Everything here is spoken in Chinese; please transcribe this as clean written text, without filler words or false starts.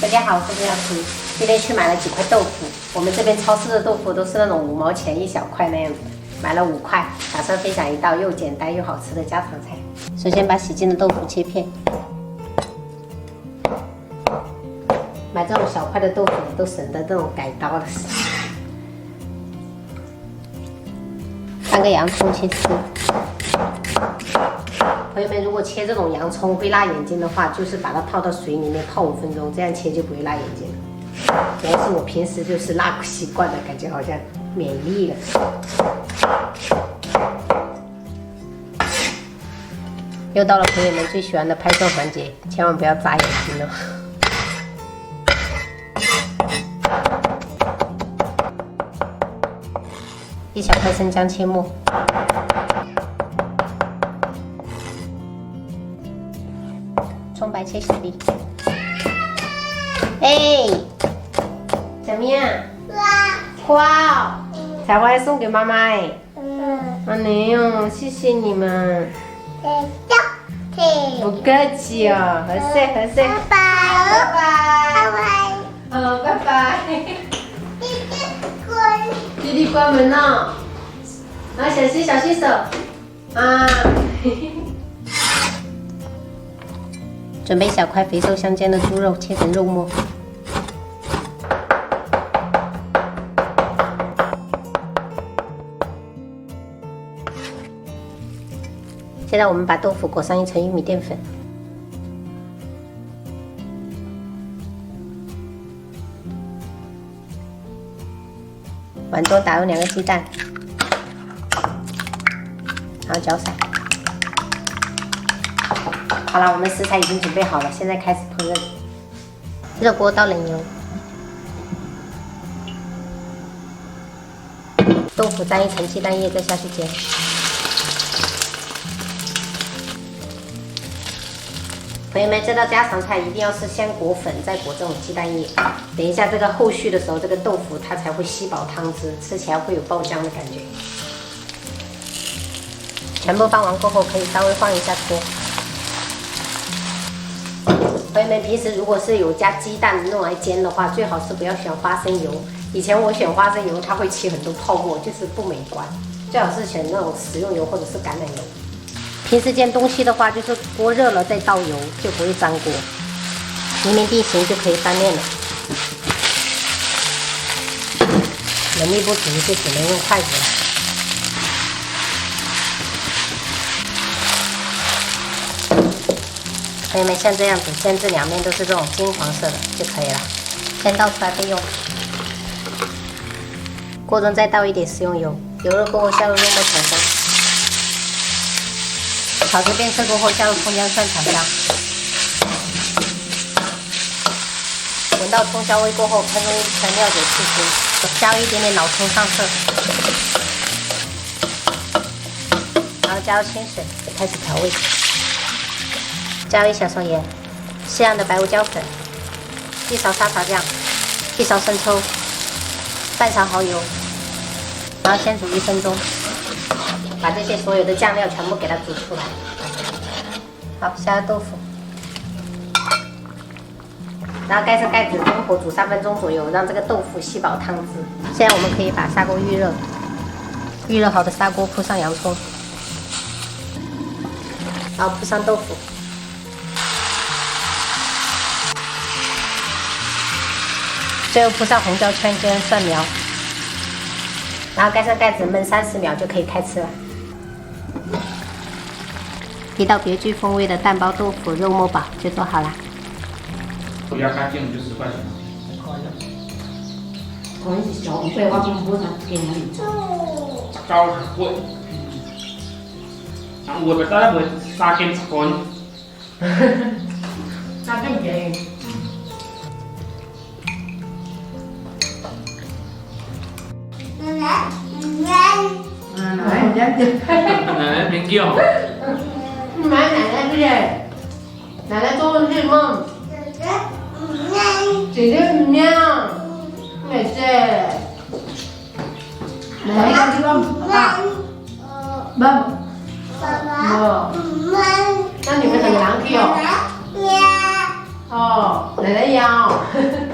大家好，我是廖婷。今天去买了几块豆腐，我们这边超市的豆腐都是那种5毛钱一小块那样子，买了5块，打算分享一道又简单又好吃的家常菜。首先把洗净的豆腐切片，买这种小块的豆腐都省得这种改刀的事。3个洋葱切丝。朋友们，如果切这种洋葱会辣眼睛的话，就是把它泡到水里面泡5分钟，这样切就不会辣眼睛了。主要是我平时就是辣不习惯的，感觉好像免疫了。又到了朋友们最喜欢的拍摄环节，千万不要眨眼睛哦。1小块生姜切末。葱白切小粒。哎，怎么样？花哦，采花送给妈妈哎。哎呦，谢谢你们。不客气哦，合适。拜拜。拜拜。弟弟关门了。啊，小心手。啊。准备小块肥瘦相间的猪肉，切成肉末。现在我们把豆腐裹上1层玉米淀粉，碗中打入2个鸡蛋，然后搅散。好了，我们食材已经准备好了，现在开始烹饪。热锅倒冷油，豆腐沾1层鸡蛋液，再下去煎。朋友们，这道家常菜一定要是先裹粉，再裹这种鸡蛋液。等一下这个后续的时候，这个豆腐它才会吸饱汤汁，吃起来会有爆浆的感觉。全部放完过后，可以稍微换一下锅。朋友们，平时如果是有加鸡蛋弄来煎的话，最好是不要选花生油。以前我选花生油，它会起很多泡沫，就是不美观。最好是选那种食用油或者是橄榄油。平时煎东西的话，就是锅热了再倒油，就不会粘锅。明明定型就可以翻面了。能力不足就只能用筷子了。朋友们，像这样子煎至2面都是这种金黄色的就可以了。先倒出来备用。锅中再倒一点食用油，油热过后下入肉末炒香。炒至变色过后，下入葱姜蒜炒香。闻到葱香味过后，喷入1圈料酒去腥，加入一点点老抽上色，然后加入清水，开始调味。加入1小勺盐，适量的白胡椒粉，1勺沙茶酱，1勺生抽，半勺蚝油，然后先煮1分钟，把这些所有的酱料全部给它煮出来。好，下入豆腐，然后盖上盖子，中火煮3分钟左右，让这个豆腐吸饱汤汁。现在我们可以把砂锅预热，预热好的砂锅铺上洋葱，然后铺上豆腐。最后铺上红椒圈跟蒜苗，然后盖上盖子焖30秒就可以开吃了。一道别具风味的蛋包豆腐肉末煲就做好了。不要干净就10块钱。我们是小费，我并不能给你。高很贵。我们大概会3斤10块。那更便宜。奶奶别叫。买奶奶不是？奶奶做的是梦。姐姐怎么样？没事。奶奶这个爸，妈，那你们很洋气哦。哦，奶奶奶腰。